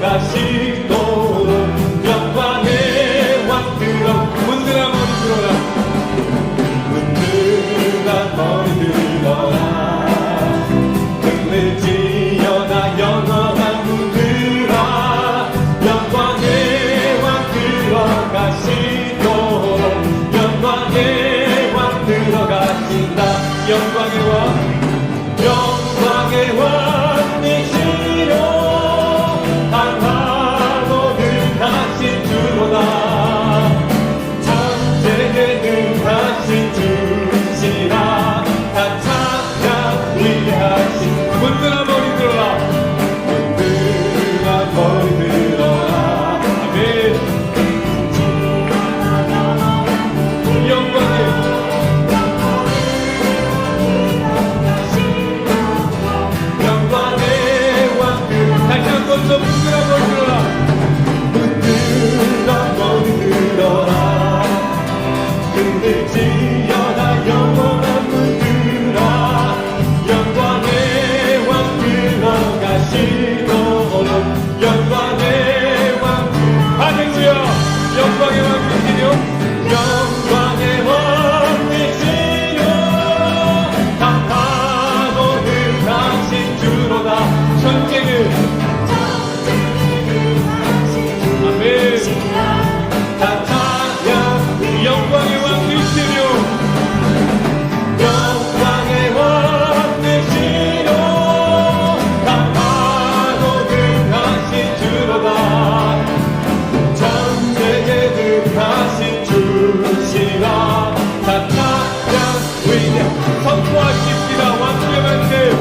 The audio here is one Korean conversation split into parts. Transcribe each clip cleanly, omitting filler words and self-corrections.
들어가시도록 영광의 왕 들어 문들아 머리 들어라 문들아 머리 들어라 등을 지어다 영원한 문들아 영광의 왕 들어가시도록 영광의 왕 들어가신다 영광의 왕 영광의 왕이시여 강하고 능하신 주로다 전쟁에 능하신 주시라 다 찬양 위하신 문들아 머리 들어라 문들아 머리 들어라 아멘 영광의 문들아 머리 들어라 문들아 머리 들어라 등을 지어다 영원한 문들아 영광의 왕 들어가시도록 영광의 왕 할렐루야 영광의 왕이시여 영광의 왕이시여 강하고 능하신 주로다 전쟁을 다 찬양 영광의 왕 되시려 영광의 왕 되시려 강하고 능하신 주로다 전쟁에 능하신 주시라 다 찬양 위대 선포하십시다 왕께 만세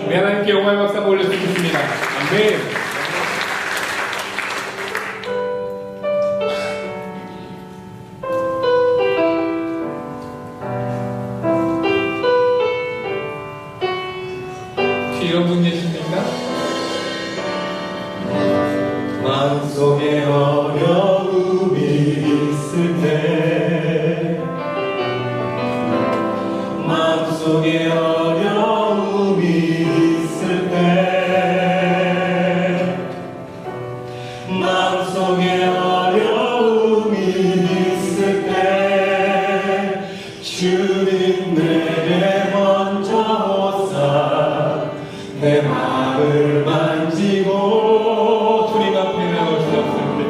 우리 하나님께 영광의 박수 한번 올려드리겠습니다. 아멘. 혹시 이런 분 계십니까? 마음속에 어려움이 있을 때 마음속에 어려움이 있을 때 마음속에 어려움이 있을 때 주님 내게 먼저 오사 내 마음을 만지고 주님 앞에 나올 수 없을 때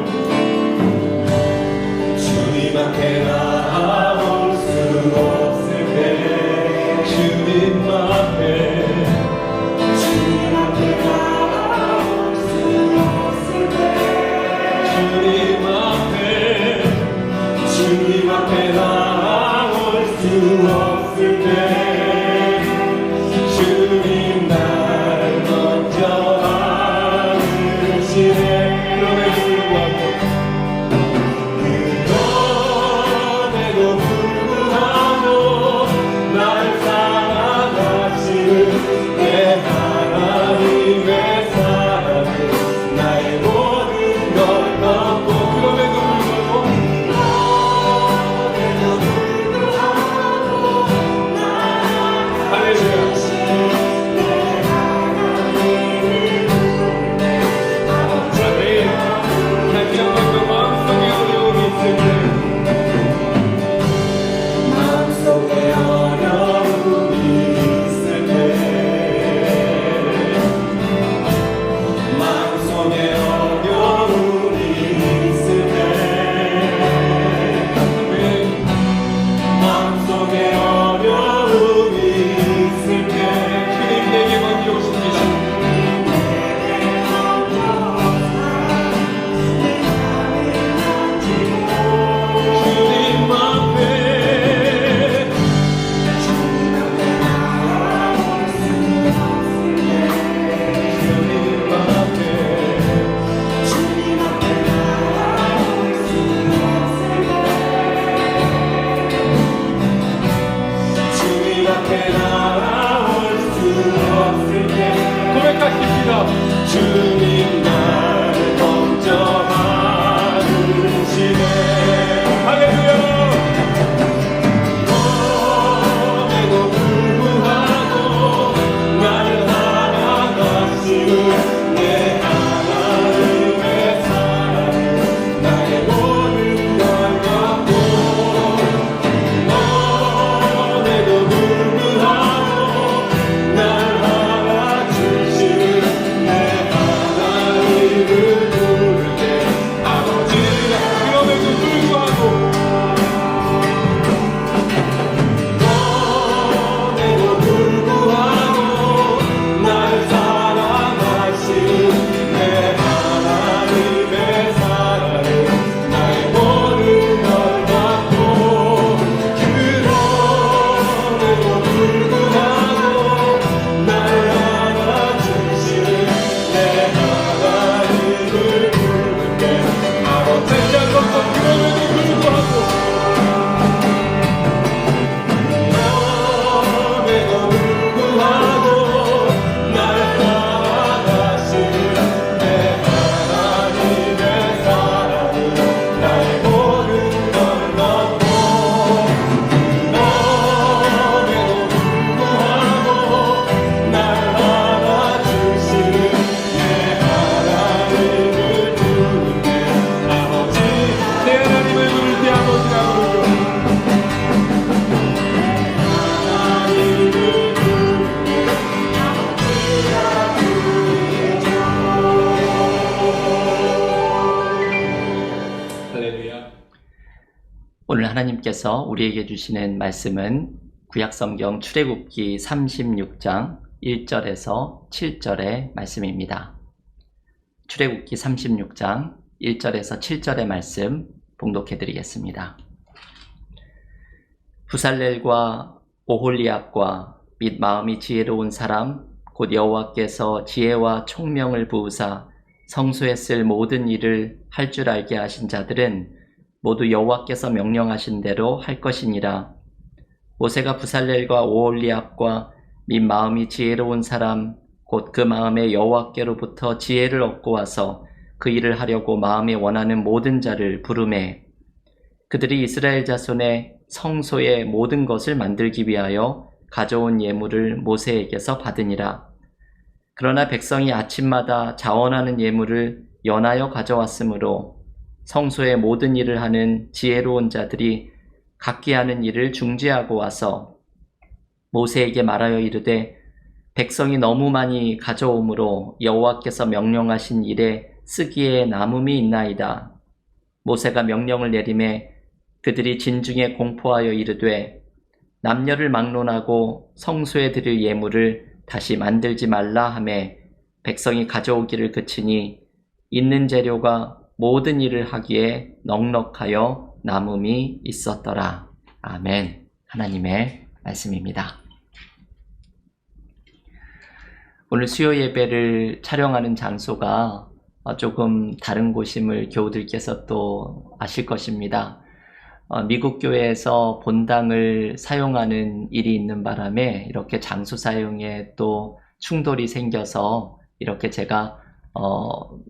주님 날 먼저 받으시네. 할렐루야. 너에도 불구하고 나를 사랑하시는 내 하나님의 사랑 나의 모든 걸 갖고 너에도 불구하고 날 알아주시는 내 하나님을 부를게 아버지가 그럼에도 불구하고 너에도 불구하고 날 사랑하시는 내 하나님의 사랑은 나의 모든 걸 갖고 그럼에도 불구하고 날 알아주시는 내 하나님을 부를게 아버지 그럼에도 불구하고 너에도 불구하고 날 사랑하시는 내 하나님의 사랑은 나의 모든 걸 갖고 너에도 불구하고 날 알아주시는 내 하나님을 부를게 아버지 내 하나님을 부를 때 아버지라 부르죠. 할렐루야. 오늘 하나님께서 우리에게 주시는 말씀은 구약성경 출애굽기 36장 1절에서 7절의 말씀입니다. 출애굽기 36장 1절에서 7절의 말씀 봉독해 드리겠습니다. 부살렐과 오홀리압과 및 마음이 지혜로운 사람 곧 여호와께서 지혜와 총명을 부으사 성소에 쓸 모든 일을 할 줄 알게 하신 자들은 모두 여호와께서 명령하신 대로 할 것이니라. 모세가 부살렐과 오홀리압과 및 마음이 지혜로운 사람 곧 그 마음에 여호와께로부터 지혜를 얻고 와서 그 일을 하려고 마음에 원하는 모든 자를 부르매 그들이 이스라엘 자손의 성소의 모든 것을 만들기 위하여 가져온 예물을 모세에게서 받으니라. 그러나 백성이 아침마다 자원하는 예물을 연하여 가져왔으므로 성소의 모든 일을 하는 지혜로운 자들이 각기 하는 일을 중지하고 와서 모세에게 말하여 이르되 백성이 너무 많이 가져오므로 여호와께서 명령하신 일에 쓰기에 남음이 있나이다. 모세가 명령을 내리매 그들이 진중에 공포하여 이르되 남녀를 막론하고 성소에 드릴 예물을 다시 만들지 말라 하매 백성이 가져오기를 그치니 있는 재료가 모든 일을 하기에 넉넉하여 남음이 있었더라. 아멘. 하나님의 말씀입니다. 오늘 수요 예배를 촬영하는 장소가 조금 다른 곳임을 교우들께서 또 아실 것입니다. 미국 교회에서 본당을 사용하는 일이 있는 바람에 이렇게 장소 사용에 또 충돌이 생겨서 이렇게 제가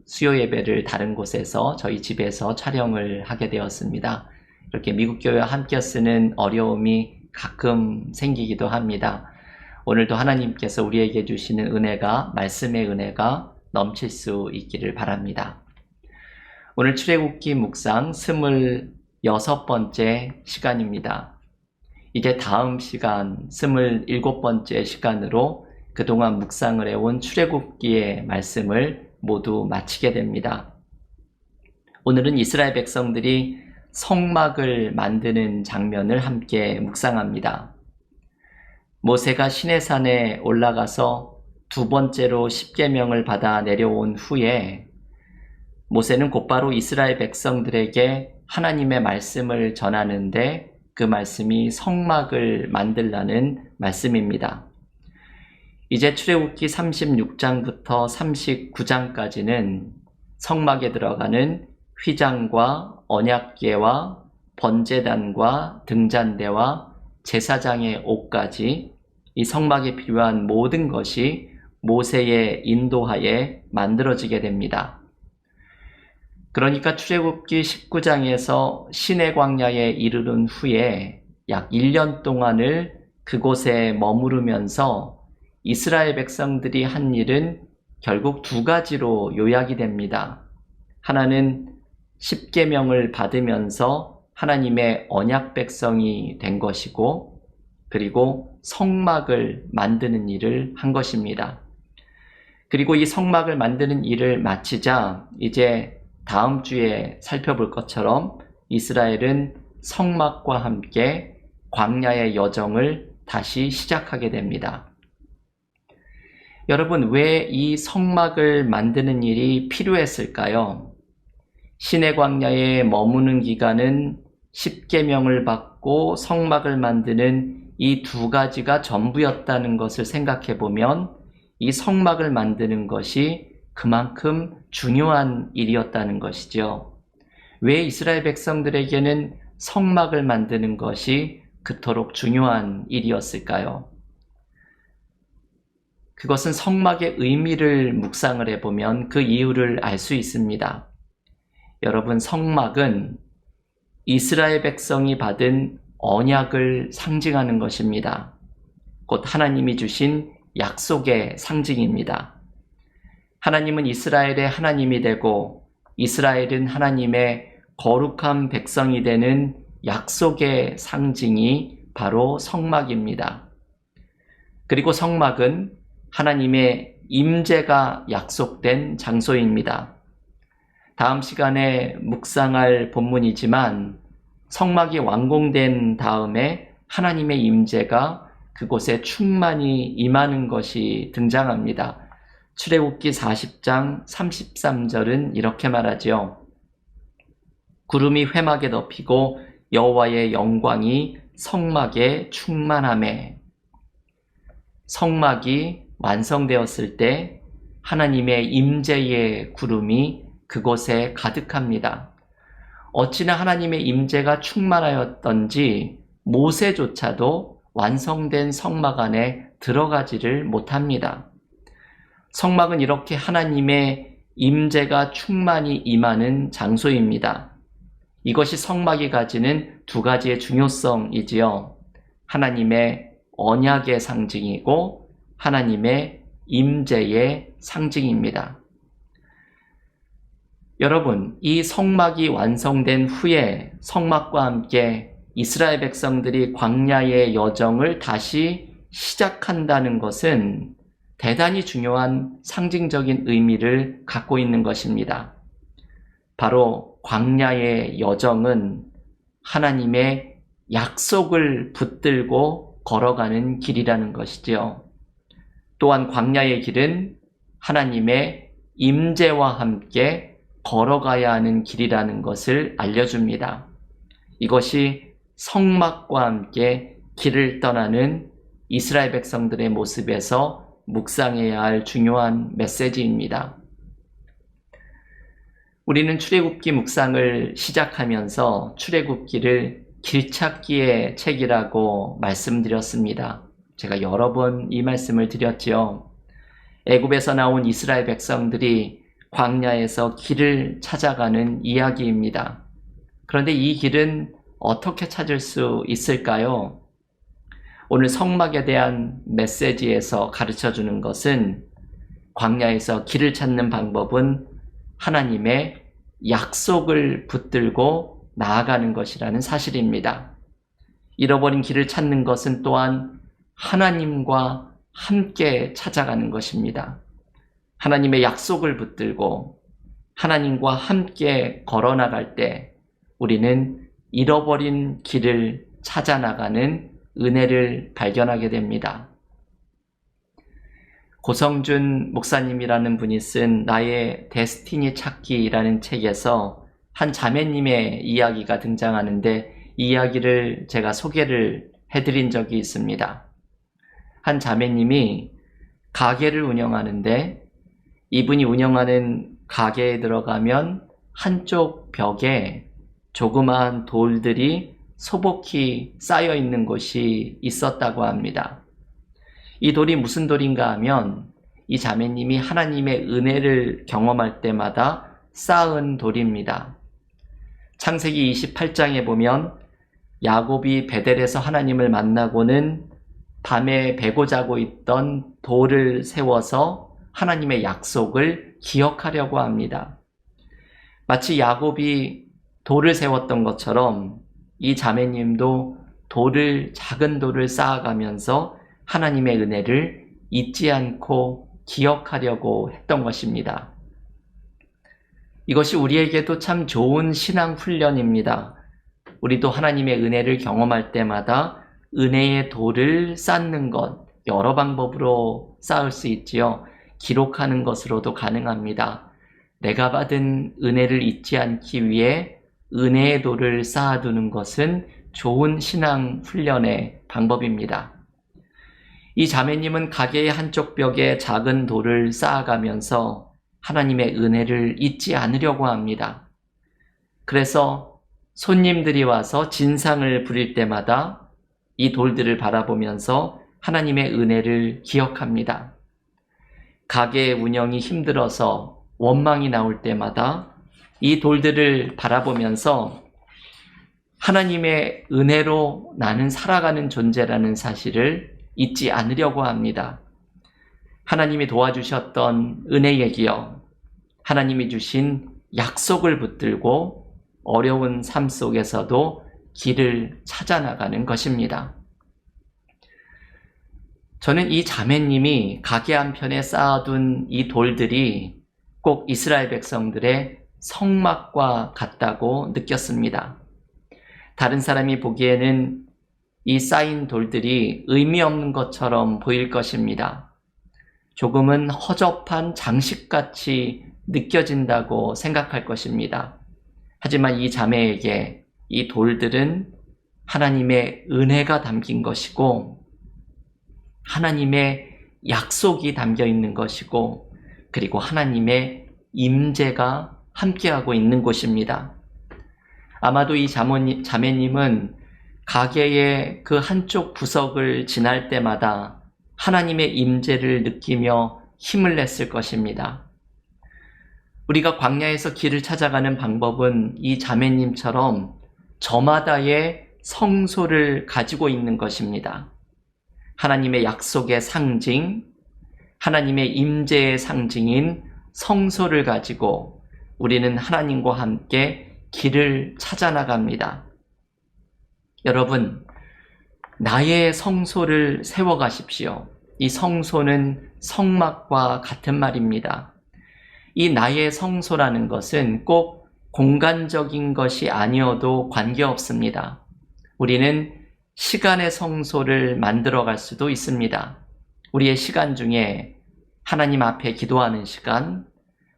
수요 예배를 다른 곳에서 저희 집에서 촬영을 하게 되었습니다. 이렇게 미국 교회와 함께 쓰는 어려움이 가끔 생기기도 합니다. 오늘도 하나님께서 우리에게 주시는 은혜가 말씀의 은혜가 넘칠 수 있기를 바랍니다. 오늘 출애굽기 묵상 26번째 시간입니다. 이제 다음 시간 27번째 시간으로 그동안 묵상을 해온 출애굽기의 말씀을 모두 마치게 됩니다. 오늘은 이스라엘 백성들이 성막을 만드는 장면을 함께 묵상합니다. 모세가 시내산에 올라가서 두 번째로 십계명을 받아 내려온 후에 모세는 곧바로 이스라엘 백성들에게 하나님의 말씀을 전하는데 그 말씀이 성막을 만들라는 말씀입니다. 이제 출애굽기 36장부터 39장까지는 성막에 들어가는 휘장과 언약궤와 번제단과 등잔대와 제사장의 옷까지 이 성막에 필요한 모든 것이 모세의 인도하에 만들어지게 됩니다. 그러니까 출애굽기 19장에서 시내 광야에 이르른 후에 약 1년 동안을 그곳에 머무르면서 이스라엘 백성들이 한 일은 결국 두 가지로 요약이 됩니다. 하나는 십계명을 받으면서 하나님의 언약 백성이 된 것이고, 그리고 성막을 만드는 일을 한 것입니다. 그리고 이 성막을 만드는 일을 마치자 이제 다음 주에 살펴볼 것처럼 이스라엘은 성막과 함께 광야의 여정을 다시 시작하게 됩니다. 여러분, 왜 이 성막을 만드는 일이 필요했을까요? 시내 광야에 머무는 기간은 십계명을 받고 성막을 만드는 이 두 가지가 전부였다는 것을 생각해 보면 이 성막을 만드는 것이 그만큼 중요한 일이었다는 것이죠. 왜 이스라엘 백성들에게는 성막을 만드는 것이 그토록 중요한 일이었을까요? 그것은 성막의 의미를 묵상을 해보면 그 이유를 알 수 있습니다. 여러분, 성막은 이스라엘 백성이 받은 언약을 상징하는 것입니다. 곧 하나님이 주신 약속의 상징입니다. 하나님은 이스라엘의 하나님이 되고 이스라엘은 하나님의 거룩한 백성이 되는 약속의 상징이 바로 성막입니다. 그리고 성막은 하나님의 임재가 약속된 장소입니다. 다음 시간에 묵상할 본문이지만 성막이 완공된 다음에 하나님의 임재가 그곳에 충만히 임하는 것이 등장합니다. 출애굽기 40장 33절은 이렇게 말하죠. 구름이 회막에 덮이고 여호와의 영광이 성막에 충만하매. 성막이 완성되었을 때 하나님의 임재의 구름이 그곳에 가득합니다. 어찌나 하나님의 임재가 충만하였던지 모세조차도 완성된 성막 안에 들어가지를 못합니다. 성막은 이렇게 하나님의 임재가 충만히 임하는 장소입니다. 이것이 성막이 가지는 두 가지의 중요성이지요. 하나님의 언약의 상징이고 하나님의 임재의 상징입니다. 여러분, 이 성막이 완성된 후에 성막과 함께 이스라엘 백성들이 광야의 여정을 다시 시작한다는 것은 대단히 중요한 상징적인 의미를 갖고 있는 것입니다. 바로 광야의 여정은 하나님의 약속을 붙들고 걸어가는 길이라는 것이지요. 또한 광야의 길은 하나님의 임재와 함께 걸어가야 하는 길이라는 것을 알려줍니다. 이것이 성막과 함께 길을 떠나는 이스라엘 백성들의 모습에서 묵상해야 할 중요한 메시지입니다. 우리는 출애굽기 묵상을 시작하면서 출애굽기를 길찾기의 책이라고 말씀드렸습니다. 제가 여러 번 이 말씀을 드렸지요. 애굽에서 나온 이스라엘 백성들이 광야에서 길을 찾아가는 이야기입니다. 그런데 이 길은 어떻게 찾을 수 있을까요? 오늘 성막에 대한 메시지에서 가르쳐주는 것은 광야에서 길을 찾는 방법은 하나님의 약속을 붙들고 나아가는 것이라는 사실입니다. 잃어버린 길을 찾는 것은 또한 하나님과 함께 찾아가는 것입니다. 하나님의 약속을 붙들고 하나님과 함께 걸어나갈 때 우리는 잃어버린 길을 찾아 나가는 은혜를 발견하게 됩니다. 고성준 목사님이라는 분이 쓴 나의 데스티니 찾기라는 책에서 한 자매님의 이야기가 등장하는데 이 이야기를 제가 소개를 해드린 적이 있습니다. 한 자매님이 가게를 운영하는데 이분이 운영하는 가게에 들어가면 한쪽 벽에 조그마한 돌들이 소복히 쌓여 있는 곳이 있었다고 합니다. 이 돌이 무슨 돌인가 하면 이 자매님이 하나님의 은혜를 경험할 때마다 쌓은 돌입니다. 창세기 28장에 보면 야곱이 베델에서 하나님을 만나고는 밤에 베고 자고 있던 돌을 세워서 하나님의 약속을 기억하려고 합니다. 마치 야곱이 돌을 세웠던 것처럼 이 자매님도 작은 돌을 쌓아가면서 하나님의 은혜를 잊지 않고 기억하려고 했던 것입니다. 이것이 우리에게도 참 좋은 신앙 훈련입니다. 우리도 하나님의 은혜를 경험할 때마다 은혜의 돌을 쌓는 것, 여러 방법으로 쌓을 수 있지요. 기록하는 것으로도 가능합니다. 내가 받은 은혜를 잊지 않기 위해 은혜의 돌을 쌓아두는 것은 좋은 신앙 훈련의 방법입니다. 이 자매님은 가게의 한쪽 벽에 작은 돌을 쌓아가면서 하나님의 은혜를 잊지 않으려고 합니다. 그래서 손님들이 와서 진상을 부릴 때마다 이 돌들을 바라보면서 하나님의 은혜를 기억합니다. 가게 운영이 힘들어서 원망이 나올 때마다 이 돌들을 바라보면서 하나님의 은혜로 나는 살아가는 존재라는 사실을 잊지 않으려고 합니다. 하나님이 도와주셨던 은혜의 기억, 하나님이 주신 약속을 붙들고 어려운 삶 속에서도 길을 찾아나가는 것입니다. 저는 이 자매님이 가게 한편에 쌓아둔 이 돌들이 꼭 이스라엘 백성들의 성막과 같다고 느꼈습니다. 다른 사람이 보기에는 이 쌓인 돌들이 의미 없는 것처럼 보일 것입니다. 조금은 허접한 장식같이 느껴진다고 생각할 것입니다. 하지만 이 자매에게 이 돌들은 하나님의 은혜가 담긴 것이고 하나님의 약속이 담겨 있는 것이고 그리고 하나님의 임재가 함께하고 있는 곳입니다. 아마도 이 자매님은 가게의 그 한쪽 구석을 지날 때마다 하나님의 임재를 느끼며 힘을 냈을 것입니다. 우리가 광야에서 길을 찾아가는 방법은 이 자매님처럼 저마다의 성소를 가지고 있는 것입니다. 하나님의 약속의 상징, 하나님의 임재의 상징인 성소를 가지고 우리는 하나님과 함께 길을 찾아나갑니다. 여러분, 나의 성소를 세워가십시오. 이 성소는 성막과 같은 말입니다. 이 나의 성소라는 것은 꼭 공간적인 것이 아니어도 관계없습니다. 우리는 시간의 성소를 만들어갈 수도 있습니다. 우리의 시간 중에 하나님 앞에 기도하는 시간,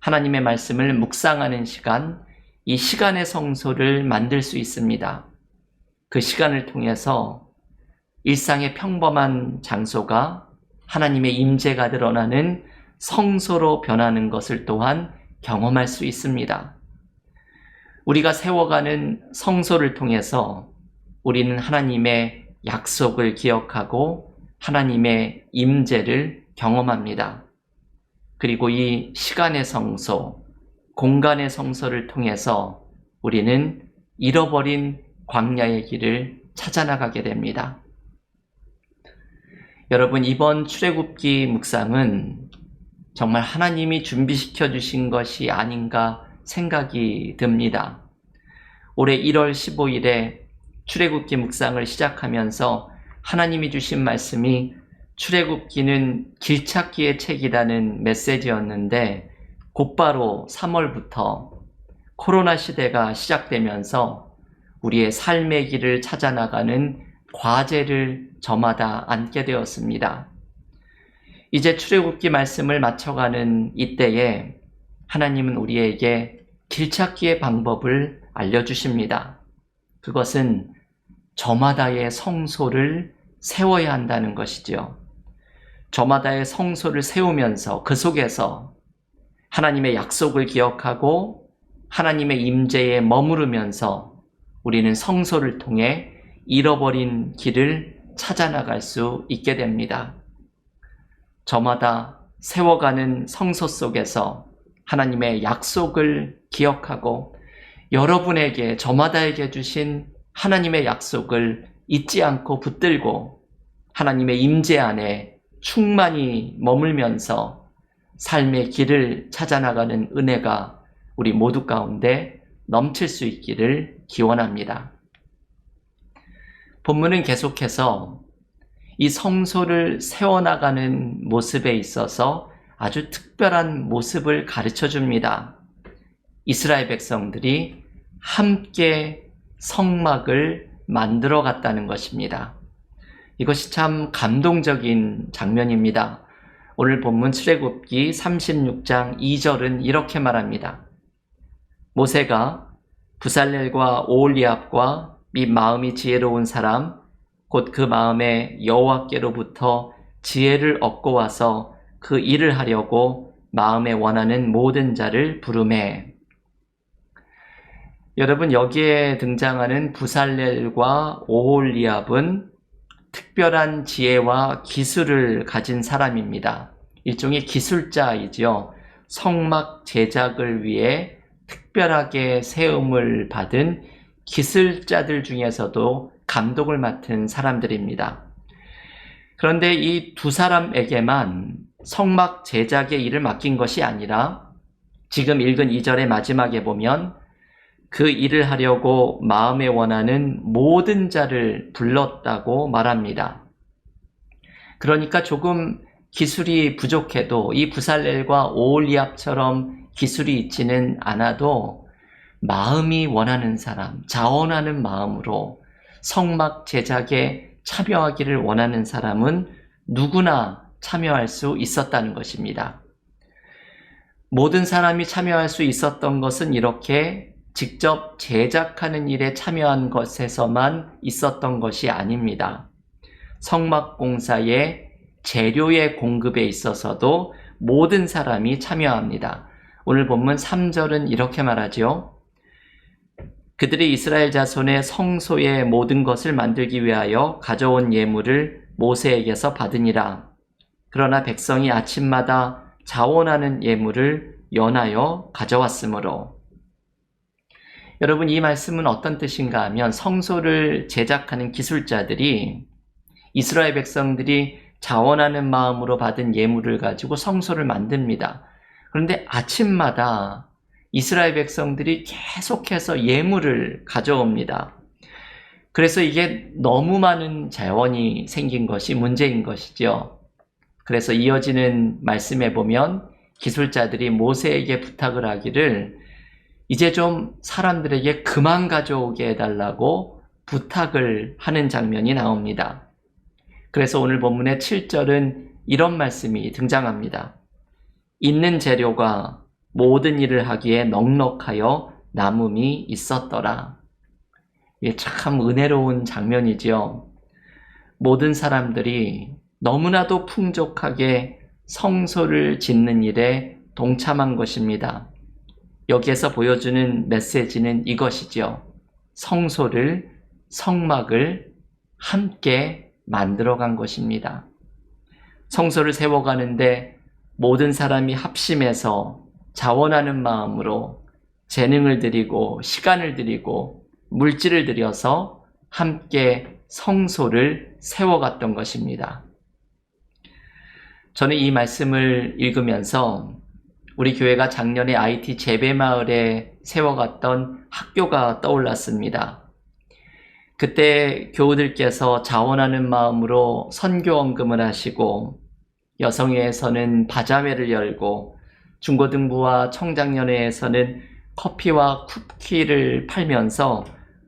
하나님의 말씀을 묵상하는 시간, 이 시간의 성소를 만들 수 있습니다. 그 시간을 통해서 일상의 평범한 장소가 하나님의 임재가 드러나는 성소로 변하는 것을 또한 경험할 수 있습니다. 우리가 세워가는 성소를 통해서 우리는 하나님의 약속을 기억하고 하나님의 임재를 경험합니다. 그리고 이 시간의 성소, 공간의 성소를 통해서 우리는 잃어버린 광야의 길을 찾아나가게 됩니다. 여러분, 이번 출애굽기 묵상은 정말 하나님이 준비시켜 주신 것이 아닌가 생각이 듭니다. 올해 1월 15일에 출애굽기 묵상을 시작하면서 하나님이 주신 말씀이 출애굽기는 길찾기의 책이라는 메시지였는데 곧바로 3월부터 코로나 시대가 시작되면서 우리의 삶의 길을 찾아나가는 과제를 저마다 안게 되었습니다. 이제 출애굽기 말씀을 맞춰가는 이때에 하나님은 우리에게 길찾기의 방법을 알려주십니다. 그것은 저마다의 성소를 세워야 한다는 것이죠. 저마다의 성소를 세우면서 그 속에서 하나님의 약속을 기억하고 하나님의 임재에 머무르면서 우리는 성소를 통해 잃어버린 길을 찾아나갈 수 있게 됩니다. 저마다 세워가는 성소 속에서 하나님의 약속을 기억하고 여러분에게, 저마다에게 주신 하나님의 약속을 잊지 않고 붙들고 하나님의 임재 안에 충만히 머물면서 삶의 길을 찾아나가는 은혜가 우리 모두 가운데 넘칠 수 있기를 기원합니다. 본문은 계속해서 이 성소를 세워나가는 모습에 있어서 아주 특별한 모습을 가르쳐 줍니다. 이스라엘 백성들이 함께 성막을 만들어 갔다는 것입니다. 이것이 참 감동적인 장면입니다. 오늘 본문 출애굽기 36장 2절은 이렇게 말합니다. 모세가 부살렐과 오홀리압과 및 마음이 지혜로운 사람 곧 그 마음에 여호와께로부터 지혜를 얻고 와서 그 일을 하려고 마음에 원하는 모든 자를 부르매. 여러분, 여기에 등장하는 부살렐과 오홀리압은 특별한 지혜와 기술을 가진 사람입니다. 일종의 기술자이죠. 성막 제작을 위해 특별하게 세움을 받은 기술자들 중에서도 감독을 맡은 사람들입니다. 그런데 이 두 사람에게만 성막 제작의 일을 맡긴 것이 아니라 지금 읽은 2절의 마지막에 보면 그 일을 하려고 마음에 원하는 모든 자를 불렀다고 말합니다. 그러니까 조금 기술이 부족해도 이 부살렐과 오홀리압처럼 기술이 있지는 않아도 마음이 원하는 사람, 자원하는 마음으로 성막 제작에 참여하기를 원하는 사람은 누구나 참여할 수 있었다는 것입니다. 모든 사람이 참여할 수 있었던 것은 이렇게 직접 제작하는 일에 참여한 것에서만 있었던 것이 아닙니다. 성막 공사의 재료의 공급에 있어서도 모든 사람이 참여합니다. 오늘 본문 3절은 이렇게 말하죠. 그들이 이스라엘 자손의 성소의 모든 것을 만들기 위하여 가져온 예물을 모세에게서 받으니라. 그러나 백성이 아침마다 자원하는 예물을 연하여 가져왔으므로. 여러분, 이 말씀은 어떤 뜻인가 하면 성소를 제작하는 기술자들이 이스라엘 백성들이 자원하는 마음으로 받은 예물을 가지고 성소를 만듭니다. 그런데 아침마다 이스라엘 백성들이 계속해서 예물을 가져옵니다. 그래서 이게 너무 많은 자원이 생긴 것이 문제인 것이죠. 그래서 이어지는 말씀에 보면 기술자들이 모세에게 부탁을 하기를 이제 좀 사람들에게 그만 가져오게 해달라고 부탁을 하는 장면이 나옵니다. 그래서 오늘 본문의 7절은 이런 말씀이 등장합니다. 있는 재료가 모든 일을 하기에 넉넉하여 남음이 있었더라. 이게 참 은혜로운 장면이지요. 모든 사람들이 너무나도 풍족하게 성소를 짓는 일에 동참한 것입니다. 여기에서 보여주는 메시지는 이것이죠. 성소를, 성막을 함께 만들어간 것입니다. 성소를 세워가는데 모든 사람이 합심해서 자원하는 마음으로 재능을 들이고 시간을 들이고 물질을 들여서 함께 성소를 세워갔던 것입니다. 저는 이 말씀을 읽으면서 우리 교회가 작년에 IT 재배마을에 세워갔던 학교가 떠올랐습니다. 그때 교우들께서 자원하는 마음으로 선교원금을 하시고 여성회에서는 바자회를 열고 중고등부와 청장년회에서는 커피와 쿠키를 팔면서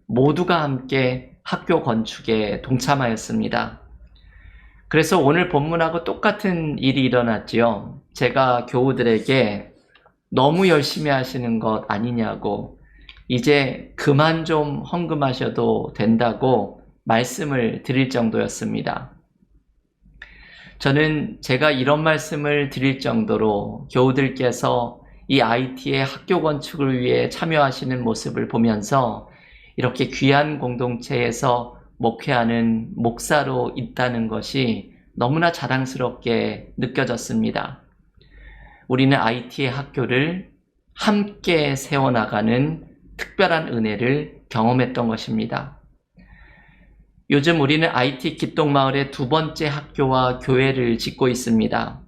모두가 함께 학교 건축에 동참하였습니다. 그래서 오늘 본문하고 똑같은 일이 일어났지요. 제가 교우들에게 너무 열심히 하시는 것 아니냐고, 이제 그만 좀 헌금하셔도 된다고 말씀을 드릴 정도였습니다. 저는 제가 이런 말씀을 드릴 정도로 교우들께서 이 IT의 학교 건축을 위해 참여하시는 모습을 보면서 이렇게 귀한 공동체에서 목회하는 목사로 있다는 것이 너무나 자랑스럽게 느껴졌습니다. 우리는 IT의 학교를 함께 세워나가는 특별한 은혜를 경험했던 것입니다. 요즘 우리는 IT 기똥마을의 두 번째 학교와 교회를 짓고 있습니다.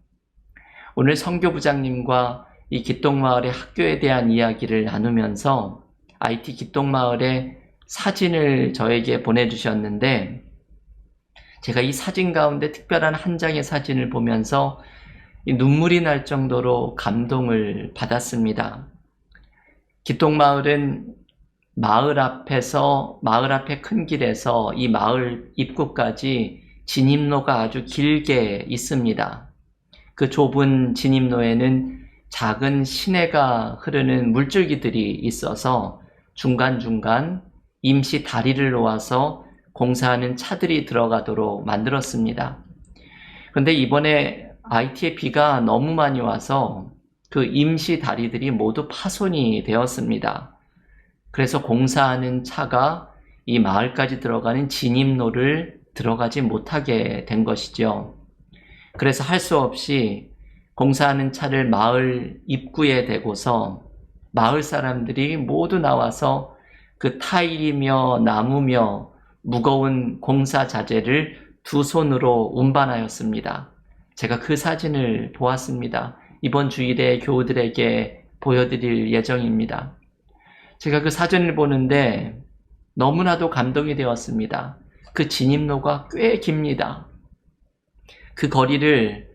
오늘 선교부장님과 이 기똥마을의 학교에 대한 이야기를 나누면서 IT 기똥마을의 사진을 저에게 보내주셨는데, 제가 이 사진 가운데 특별한 한 장의 사진을 보면서 눈물이 날 정도로 감동을 받았습니다. 기똥마을은 마을 앞에 큰 길에서 이 마을 입구까지 진입로가 아주 길게 있습니다. 그 좁은 진입로에는 작은 시내가 흐르는 물줄기들이 있어서 중간중간 임시 다리를 놓아서 공사하는 차들이 들어가도록 만들었습니다. 그런데 이번에 IT의 비가 너무 많이 와서 그 임시 다리들이 모두 파손이 되었습니다. 그래서 공사하는 차가 이 마을까지 들어가는 진입로를 들어가지 못하게 된 것이죠. 그래서 할 수 없이 공사하는 차를 마을 입구에 대고서 마을 사람들이 모두 나와서 그 타일이며 나무며 무거운 공사 자재를 두 손으로 운반하였습니다. 제가 그 사진을 보았습니다. 이번 주일에 교우들에게 보여드릴 예정입니다. 제가 그 사진을 보는데 너무나도 감동이 되었습니다. 그 진입로가 꽤 깁니다. 그 거리를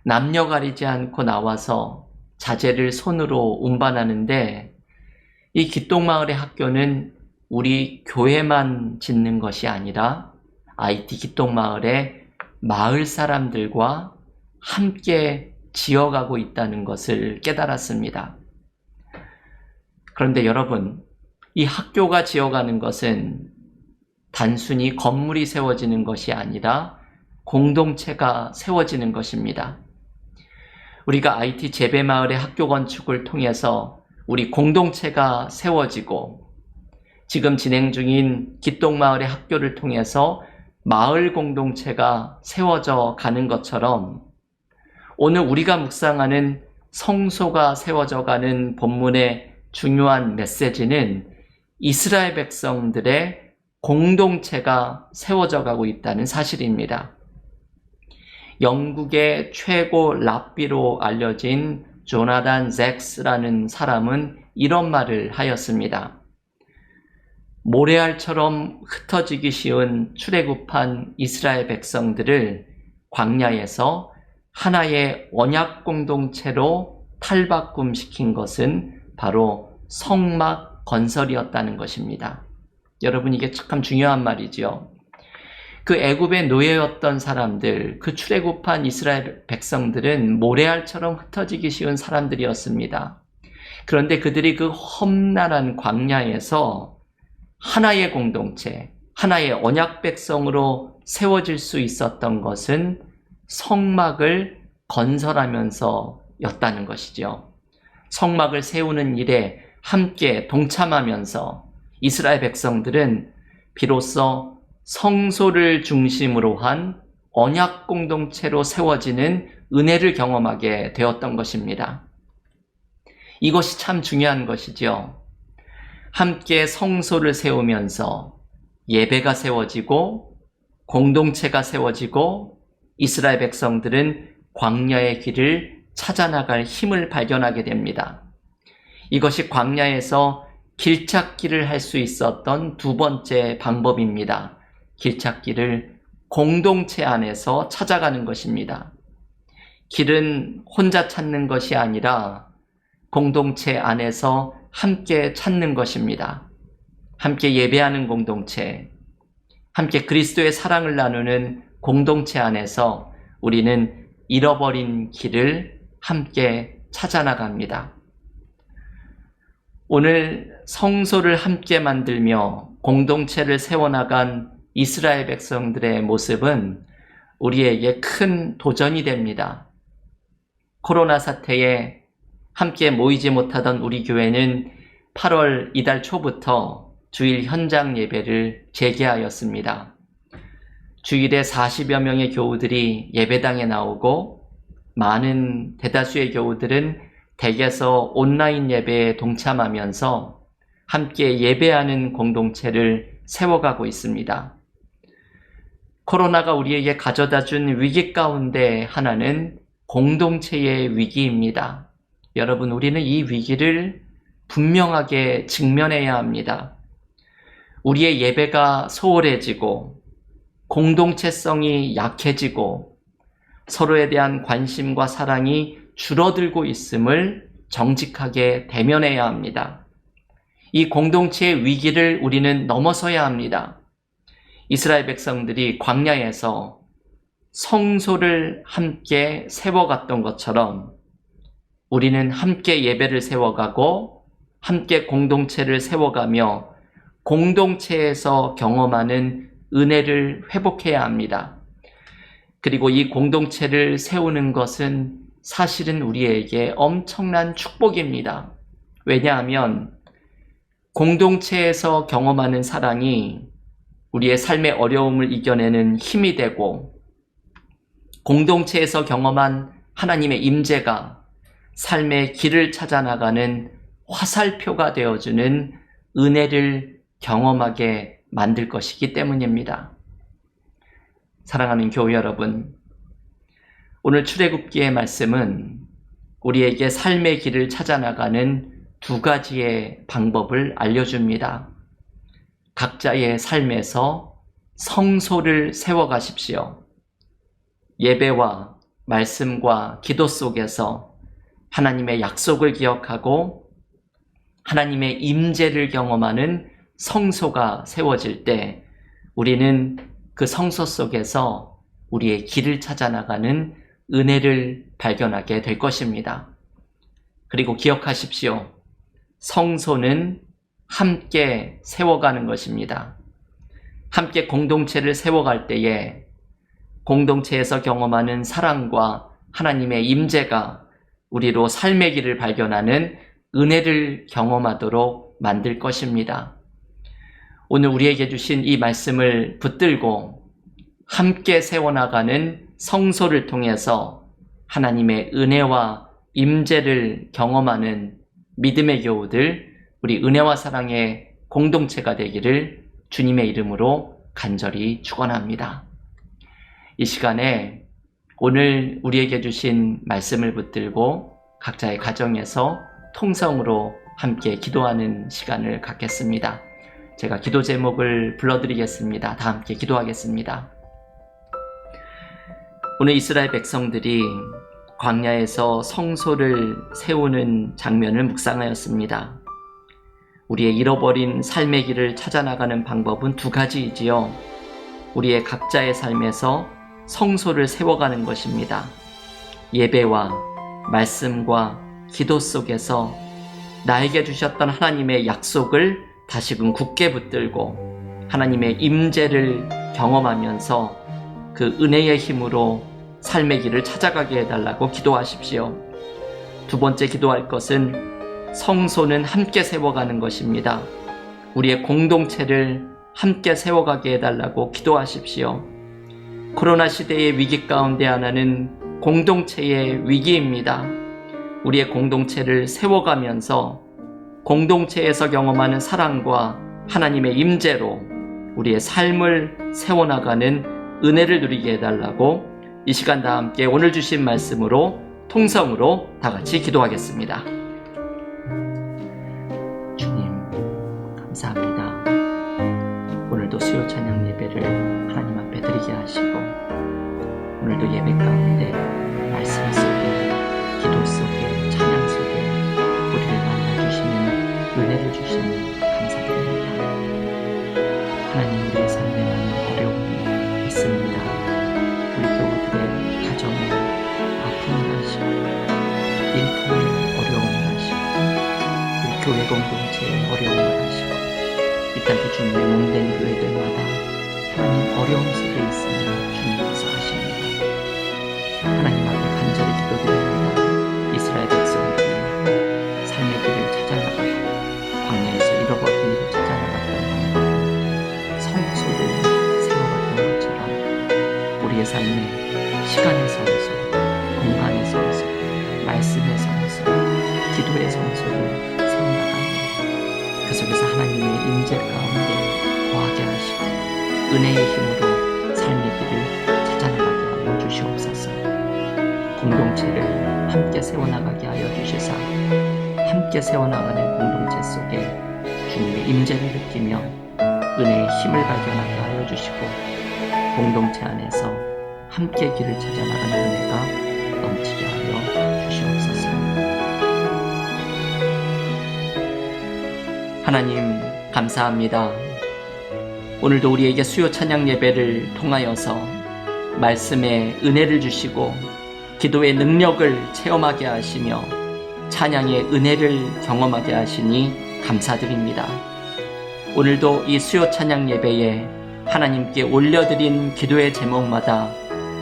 남녀 가리지 않고 나와서 자재를 손으로 운반하는데, 이 기똥마을의 학교는 우리 교회만 짓는 것이 아니라 IT 기똥마을의 마을 사람들과 함께 지어가고 있다는 것을 깨달았습니다. 그런데 여러분, 이 학교가 지어가는 것은 단순히 건물이 세워지는 것이 아니라 공동체가 세워지는 것입니다. 우리가 IT 재배마을의 학교 건축을 통해서 우리 공동체가 세워지고, 지금 진행 중인 기똥마을의 학교를 통해서 마을 공동체가 세워져 가는 것처럼, 오늘 우리가 묵상하는 성소가 세워져 가는 본문의 중요한 메시지는 이스라엘 백성들의 공동체가 세워져 가고 있다는 사실입니다. 영국의 최고 랍비로 알려진 조나단 잭스라는 사람은 이런 말을 하였습니다. 모래알처럼 흩어지기 쉬운 출애굽한 이스라엘 백성들을 광야에서 하나의 언약 공동체로 탈바꿈시킨 것은 바로 성막 건설이었다는 것입니다. 여러분, 이게 참 중요한 말이죠. 그 애굽의 노예였던 사람들, 그 출애굽한 이스라엘 백성들은 모래알처럼 흩어지기 쉬운 사람들이었습니다. 그런데 그들이 그 험난한 광야에서 하나의 공동체, 하나의 언약 백성으로 세워질 수 있었던 것은 성막을 건설하면서였다는 것이죠. 성막을 세우는 일에 함께 동참하면서 이스라엘 백성들은 비로소 성소를 중심으로 한 언약 공동체로 세워지는 은혜를 경험하게 되었던 것입니다. 이것이 참 중요한 것이죠. 함께 성소를 세우면서 예배가 세워지고 공동체가 세워지고 이스라엘 백성들은 광야의 길을 찾아나갈 힘을 발견하게 됩니다. 이것이 광야에서 길찾기를 할 수 있었던 두 번째 방법입니다. 길찾기를 공동체 안에서 찾아가는 것입니다. 길은 혼자 찾는 것이 아니라 공동체 안에서 함께 찾는 것입니다. 함께 예배하는 공동체, 함께 그리스도의 사랑을 나누는 공동체 안에서 우리는 잃어버린 길을 함께 찾아나갑니다. 오늘 성소를 함께 만들며 공동체를 세워나간 이스라엘 백성들의 모습은 우리에게 큰 도전이 됩니다. 코로나 사태에 함께 모이지 못하던 우리 교회는 8월 이달 초부터 주일 현장 예배를 재개하였습니다. 주일에 40여 명의 교우들이 예배당에 나오고 많은 대다수의 교우들은 댁에서 온라인 예배에 동참하면서 함께 예배하는 공동체를 세워가고 있습니다. 코로나가 우리에게 가져다 준 위기 가운데 하나는 공동체의 위기입니다. 여러분, 우리는 이 위기를 분명하게 직면해야 합니다. 우리의 예배가 소홀해지고 공동체성이 약해지고 서로에 대한 관심과 사랑이 줄어들고 있음을 정직하게 대면해야 합니다. 이 공동체의 위기를 우리는 넘어서야 합니다. 이스라엘 백성들이 광야에서 성소를 함께 세워갔던 것처럼 우리는 함께 예배를 세워가고 함께 공동체를 세워가며 공동체에서 경험하는 은혜를 회복해야 합니다. 그리고 이 공동체를 세우는 것은 사실은 우리에게 엄청난 축복입니다. 왜냐하면 공동체에서 경험하는 사랑이 우리의 삶의 어려움을 이겨내는 힘이 되고 공동체에서 경험한 하나님의 임재가 삶의 길을 찾아 나가는 화살표가 되어주는 은혜를 경험하게 만들 것이기 때문입니다. 사랑하는 교우 여러분, 오늘 출애굽기의 말씀은 우리에게 삶의 길을 찾아 나가는 두 가지의 방법을 알려줍니다. 각자의 삶에서 성소를 세워가십시오. 예배와 말씀과 기도 속에서 하나님의 약속을 기억하고 하나님의 임재를 경험하는 성소가 세워질 때 우리는 그 성소 속에서 우리의 길을 찾아 나가는 은혜를 발견하게 될 것입니다. 그리고 기억하십시오. 성소는 함께 세워가는 것입니다. 함께 공동체를 세워갈 때에 공동체에서 경험하는 사랑과 하나님의 임재가 우리로 삶의 길을 발견하는 은혜를 경험하도록 만들 것입니다. 오늘 우리에게 주신 이 말씀을 붙들고 함께 세워나가는 성소를 통해서 하나님의 은혜와 임재를 경험하는 믿음의 교우들, 우리 은혜와 사랑의 공동체가 되기를 주님의 이름으로 간절히 축원합니다. 이 시간에 오늘 우리에게 주신 말씀을 붙들고 각자의 가정에서 통성으로 함께 기도하는 시간을 갖겠습니다. 제가 기도 제목을 불러드리겠습니다. 다 함께 기도하겠습니다. 오늘 이스라엘 백성들이 광야에서 성소를 세우는 장면을 묵상하였습니다. 우리의 잃어버린 삶의 길을 찾아 나가는 방법은 두 가지이지요. 우리의 각자의 삶에서 성소를 세워가는 것입니다. 예배와 말씀과 기도 속에서 나에게 주셨던 하나님의 약속을 다시금 굳게 붙들고 하나님의 임재를 경험하면서 그 은혜의 힘으로 삶의 길을 찾아가게 해달라고 기도하십시오. 두 번째 기도할 것은 성소는 함께 세워가는 것입니다. 우리의 공동체를 함께 세워가게 해달라고 기도하십시오. 코로나 시대의 위기 가운데 하나는 공동체의 위기입니다. 우리의 공동체를 세워가면서 공동체에서 경험하는 사랑과 하나님의 임재로 우리의 삶을 세워나가는 은혜를 누리게 해달라고 이 시간 다 함께 오늘 주신 말씀으로 통성으로 다 같이 기도하겠습니다. 주님, 감사합니다. 오늘도 수요 찬양 예배를 하나님 앞에 드리게 하시고 오늘도 예배 가운데 말씀 속에 기도 속에 찬양 속에 우리를 만나주시는 은혜를 주시니 감사드립니다. 하나님, 우리의 삶에 많은 어려움이 있습니다. 우리 교우들의 가정에 아픔을 하시고 일터에 어려움을 하시고 우리 교회 공동체에 어려움을 하시고 이 땅에 주님의 몸된 교회들마다 하나님 어려움 속에 있으니 주님께서 하십니다. 하나님 앞에 간절히 기도드립니다. 이스라엘 백성들이 삶의 길을 찾아나가고 광야에서 잃어버린 일을 찾아나갔던 방법은 성소를 세워갔던 것처럼 우리의 삶에 시간의 서에서 공간의 기도의 성소를 세워나가며 그 속에서 하나님의 임재 가운데 거하게 하시고 은혜의 힘으로 삶의 길을 찾아나가게 하여 주시옵소서. 공동체를 함께 세워나가게 하여 주시사 함께 세워나가는 공동체 속에 주님의 임재를 느끼며 은혜의 힘을 발견하게 하여 주시고 공동체 안에서 함께 길을 찾아나가는 은혜가 넘치게 하여 주시옵소서. 하나님 감사합니다. 오늘도 우리에게 수요 찬양 예배를 통하여서 말씀의 은혜를 주시고 기도의 능력을 체험하게 하시며 찬양의 은혜를 경험하게 하시니 감사드립니다. 오늘도 이 수요 찬양 예배에 하나님께 올려드린 기도의 제목마다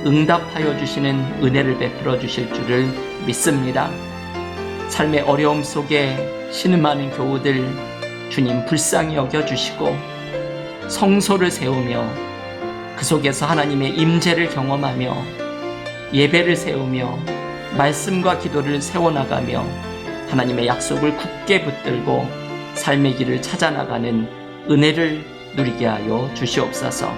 응답하여 주시는 은혜를 베풀어 주실 줄을 믿습니다. 삶의 어려움 속에 신음하는 교우들 주님 불쌍히 여겨주시고 성소를 세우며 그 속에서 하나님의 임재를 경험하며 예배를 세우며 말씀과 기도를 세워나가며 하나님의 약속을 굳게 붙들고 삶의 길을 찾아나가는 은혜를 누리게 하여 주시옵소서.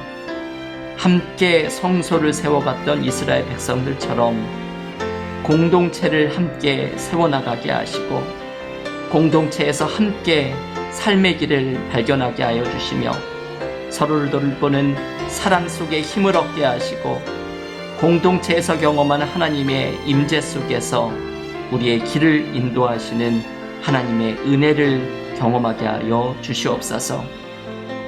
함께 성소를 세워갔던 이스라엘 백성들처럼 공동체를 함께 세워나가게 하시고 공동체에서 함께 삶의 길을 발견하게 하여 주시며 서로를 돌보는 사랑 속에 힘을 얻게 하시고 공동체에서 경험하는 하나님의 임재 속에서 우리의 길을 인도하시는 하나님의 은혜를 경험하게 하여 주시옵소서.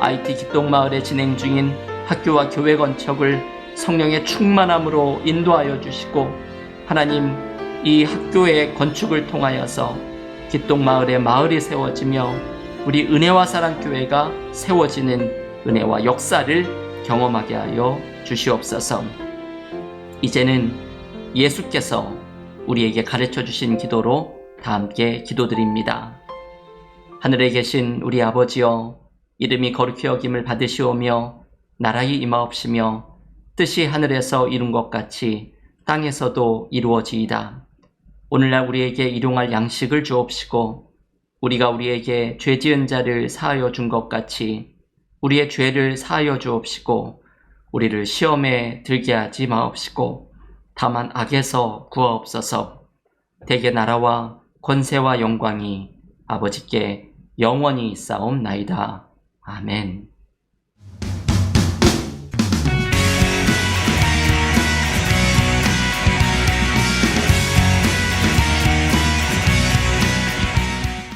IT 기동마을에 진행 중인 학교와 교회 건축을 성령의 충만함으로 인도하여 주시고 하나님 이 학교의 건축을 통하여서 기동마을의 마을이 세워지며 우리 은혜와 사랑교회가 세워지는 은혜와 역사를 경험하게 하여 주시옵소서. 이제는 예수께서 우리에게 가르쳐 주신 기도로 다 함께 기도드립니다. 하늘에 계신 우리 아버지여, 이름이 거룩히 여김을 받으시오며 나라의 임하옵시며 뜻이 하늘에서 이룬 것 같이 땅에서도 이루어지이다. 오늘날 우리에게 일용할 양식을 주옵시고 우리가 우리에게 죄 지은 자를 사하여 준 것 같이 우리의 죄를 사하여 주옵시고 우리를 시험에 들게 하지 마옵시고 다만 악에서 구하옵소서. 대개 나라와 권세와 영광이 아버지께 영원히 있사옵나이다. 아멘.